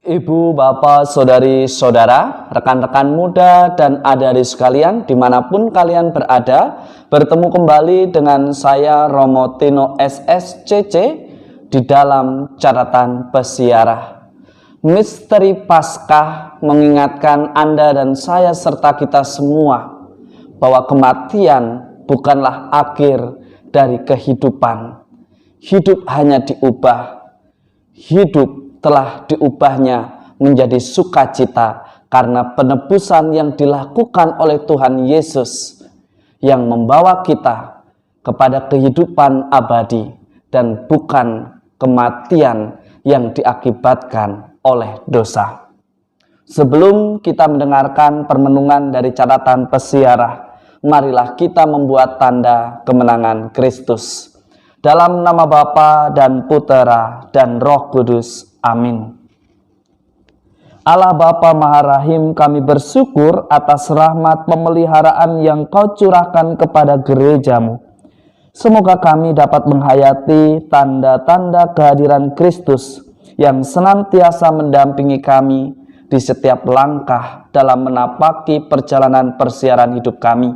Ibu, bapak, saudari, saudara, rekan-rekan muda dan adik-adik sekalian dimanapun kalian berada, bertemu kembali dengan saya Romo Tino SSCC di dalam catatan pesiarah. Misteri Paskah mengingatkan Anda dan saya serta kita semua bahwa kematian bukanlah akhir dari kehidupan. Hidup hanya diubah. Hidup telah diubahnya menjadi sukacita karena penebusan yang dilakukan oleh Tuhan Yesus yang membawa kita kepada kehidupan abadi dan bukan kematian yang diakibatkan oleh dosa. Sebelum kita mendengarkan permenungan dari catatan pesiarah, marilah kita membuat tanda kemenangan Kristus. Dalam nama Bapa dan Putera dan Roh Kudus. Amin. Allah Bapa Maha Rahim, kami bersyukur atas rahmat pemeliharaan yang Kau curahkan kepada gereja-Mu. Semoga kami dapat menghayati tanda-tanda kehadiran Kristus yang senantiasa mendampingi kami di setiap langkah dalam menapaki perjalanan persiaran hidup kami.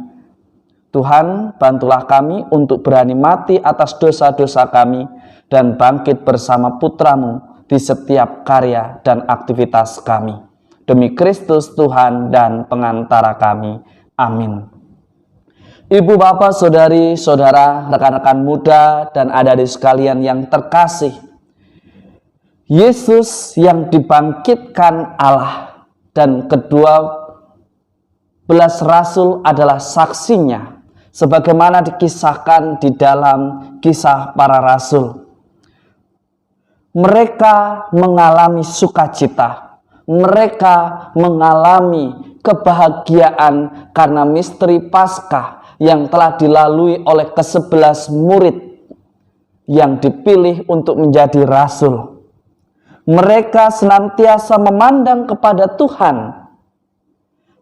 Tuhan, bantulah kami untuk berani mati atas dosa-dosa kami dan bangkit bersama Putra-Mu di setiap karya dan aktivitas kami. Demi Kristus Tuhan dan pengantara kami. Amin. Ibu, bapak, saudari, saudara, rekan-rekan muda dan adik-adik sekalian yang terkasih, Yesus yang dibangkitkan Allah dan kedua belas rasul adalah saksinya, sebagaimana dikisahkan di dalam Kisah Para Rasul. Mereka mengalami sukacita, mereka mengalami kebahagiaan karena misteri Paskah yang telah dilalui oleh ke-11 murid yang dipilih untuk menjadi rasul. Mereka senantiasa memandang kepada Tuhan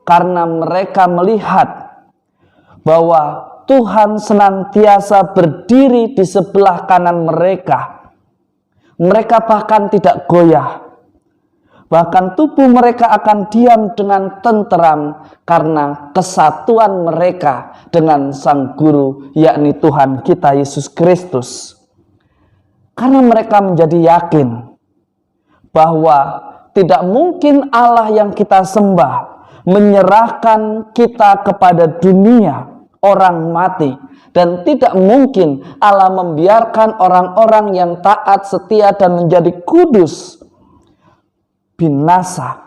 karena mereka melihat bahwa Tuhan senantiasa berdiri di sebelah kanan mereka. Mereka bahkan tidak goyah. Bahkan tubuh mereka akan diam dengan tenteram karena kesatuan mereka dengan Sang Guru, yakni Tuhan kita Yesus Kristus. Karena mereka menjadi yakin bahwa tidak mungkin Allah yang kita sembah menyerahkan kita kepada dunia orang mati, dan tidak mungkin Allah membiarkan orang-orang yang taat, setia dan menjadi kudus binasa.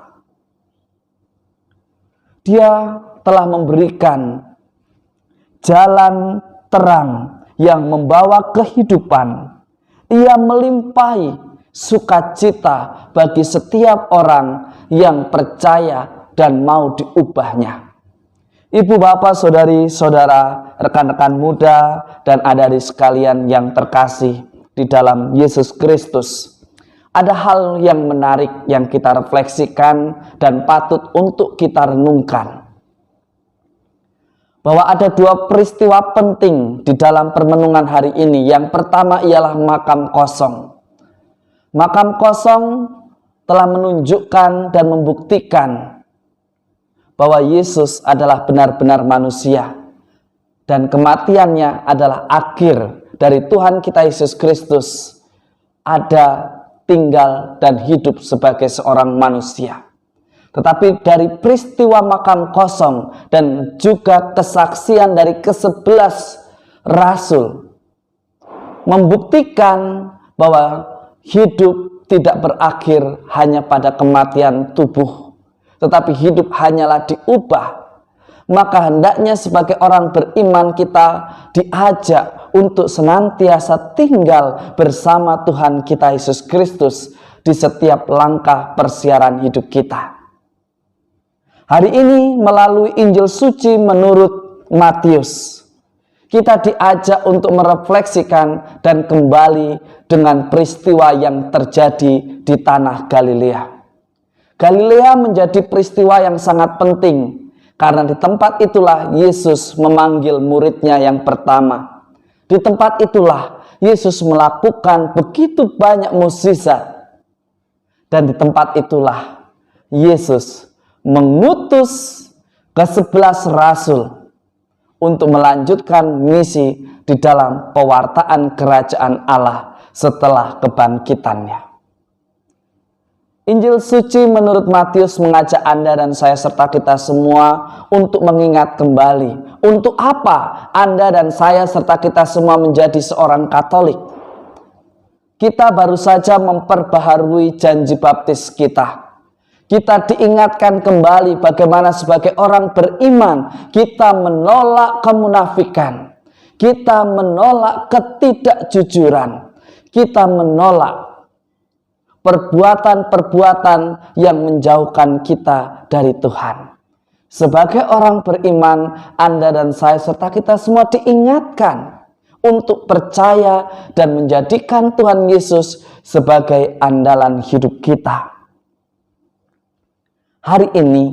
Dia telah memberikan jalan terang yang membawa kehidupan. Ia melimpahi sukacita bagi setiap orang yang percaya dan mau diubahnya. Ibu, bapak, saudari, saudara, rekan-rekan muda dan adik-adik sekalian yang terkasih di dalam Yesus Kristus, ada hal yang menarik yang kita refleksikan dan patut untuk kita renungkan. Bahwa ada dua peristiwa penting di dalam permenungan hari ini. Yang pertama ialah makam kosong. Makam kosong telah menunjukkan dan membuktikan bahwa Yesus adalah benar-benar manusia dan kematiannya adalah akhir dari Tuhan kita Yesus Kristus ada, tinggal dan hidup sebagai seorang manusia. Tetapi dari peristiwa makam kosong dan juga kesaksian dari ke-11 rasul membuktikan bahwa hidup tidak berakhir hanya pada kematian tubuh, tetapi hidup hanyalah diubah. Maka hendaknya sebagai orang beriman kita diajak untuk senantiasa tinggal bersama Tuhan kita Yesus Kristus di setiap langkah persiaran hidup kita. Hari ini melalui Injil Suci menurut Matius, kita diajak untuk merefleksikan dan kembali dengan peristiwa yang terjadi di tanah Galilea. Galilea menjadi peristiwa yang sangat penting karena di tempat itulah Yesus memanggil muridnya yang pertama. Di tempat itulah Yesus melakukan begitu banyak mukjizat Dan di tempat itulah Yesus mengutus ke-11 rasul untuk melanjutkan misi di dalam pewartaan kerajaan Allah setelah kebangkitannya. Injil suci menurut Matius mengajak Anda dan saya serta kita semua untuk mengingat kembali untuk apa Anda dan saya serta kita semua menjadi seorang Katolik. Kita baru saja memperbaharui janji baptis kita. Kita diingatkan kembali bagaimana sebagai orang beriman kita menolak kemunafikan, kita menolak ketidakjujuran, kita menolak perbuatan-perbuatan yang menjauhkan kita dari Tuhan. Sebagai orang beriman, Anda dan saya serta kita semua diingatkan untuk percaya dan menjadikan Tuhan Yesus sebagai andalan hidup kita. Hari ini,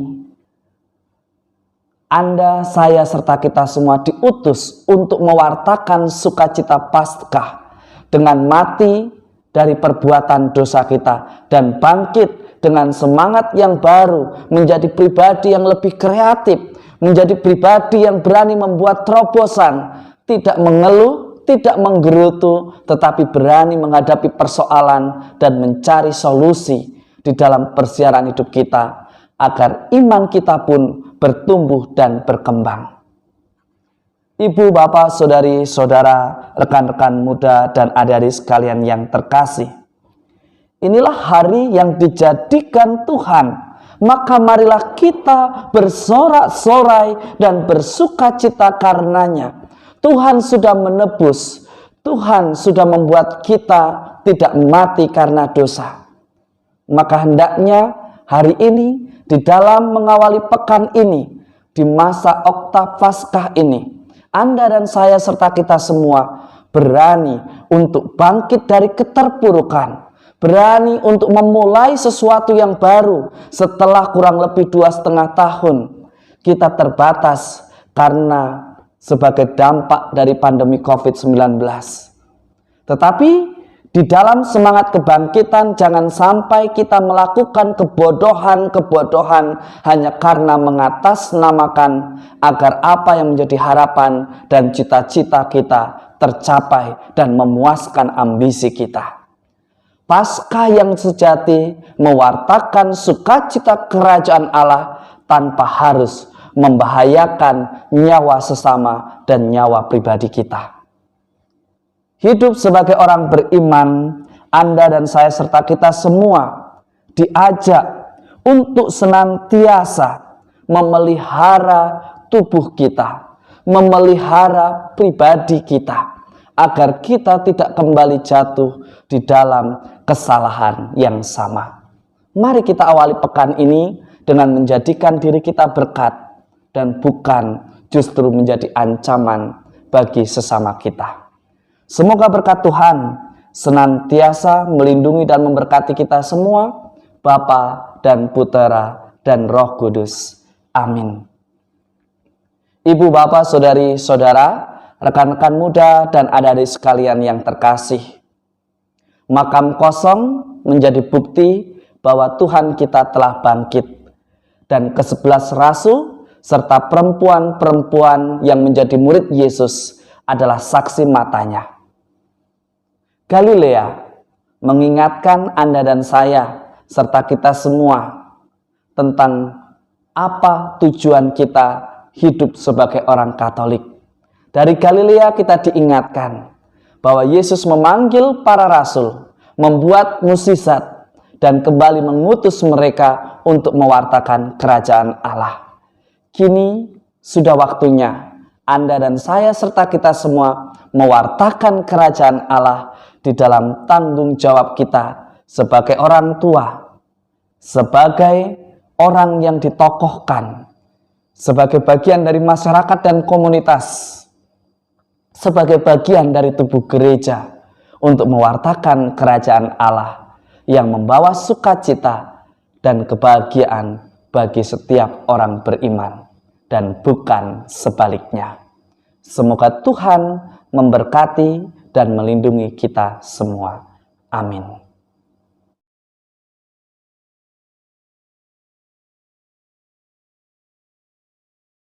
Anda, saya serta kita semua diutus untuk mewartakan sukacita Paskah dengan mati dari perbuatan dosa kita dan bangkit dengan semangat yang baru, menjadi pribadi yang lebih kreatif, menjadi pribadi yang berani membuat terobosan, tidak mengeluh, tidak menggerutu, tetapi berani menghadapi persoalan dan mencari solusi di dalam persiaran hidup kita agar iman kita pun bertumbuh dan berkembang. Ibu, bapak, saudari, saudara, rekan-rekan muda, dan adik-adik sekalian yang terkasih. Inilah hari yang dijadikan Tuhan. Maka marilah kita bersorak-sorai dan bersukacita karenanya. Tuhan sudah menebus. Tuhan sudah membuat kita tidak mati karena dosa. Maka hendaknya hari ini, di dalam mengawali pekan ini, di masa Oktav Paskah ini, Anda dan saya serta kita semua berani untuk bangkit dari keterpurukan, berani untuk memulai sesuatu yang baru setelah kurang lebih 2,5 tahun kita terbatas karena sebagai dampak dari pandemi COVID-19. Tetapi di dalam semangat kebangkitan, jangan sampai kita melakukan kebodohan-kebodohan hanya karena mengatasnamakan agar apa yang menjadi harapan dan cita-cita kita tercapai dan memuaskan ambisi kita. Paskah yang sejati mewartakan sukacita kerajaan Allah tanpa harus membahayakan nyawa sesama dan nyawa pribadi kita. Hidup sebagai orang beriman, Anda dan saya serta kita semua diajak untuk senantiasa memelihara tubuh kita, memelihara pribadi kita, agar kita tidak kembali jatuh di dalam kesalahan yang sama. Mari kita awali pekan ini dengan menjadikan diri kita berkat dan bukan justru menjadi ancaman bagi sesama kita. Semoga berkat Tuhan senantiasa melindungi dan memberkati kita semua, Bapa dan Putera dan Roh Kudus. Amin. Ibu, bapak, saudari, saudara, rekan-rekan muda dan adik-adik sekalian yang terkasih, makam kosong menjadi bukti bahwa Tuhan kita telah bangkit, dan ke-11 rasul serta perempuan-perempuan yang menjadi murid Yesus adalah saksi matanya. Galilea mengingatkan Anda dan saya serta kita semua tentang apa tujuan kita hidup sebagai orang Katolik. Dari Galilea kita diingatkan bahwa Yesus memanggil para rasul, membuat mukjizat, dan kembali mengutus mereka untuk mewartakan kerajaan Allah. Kini sudah waktunya Anda dan saya serta kita semua mewartakan kerajaan Allah di dalam tanggung jawab kita sebagai orang tua, sebagai orang yang ditokohkan, sebagai bagian dari masyarakat dan komunitas, sebagai bagian dari tubuh gereja untuk mewartakan kerajaan Allah yang membawa sukacita dan kebahagiaan bagi setiap orang beriman dan bukan sebaliknya. Semoga Tuhan memberkati dan melindungi kita semua. Amin.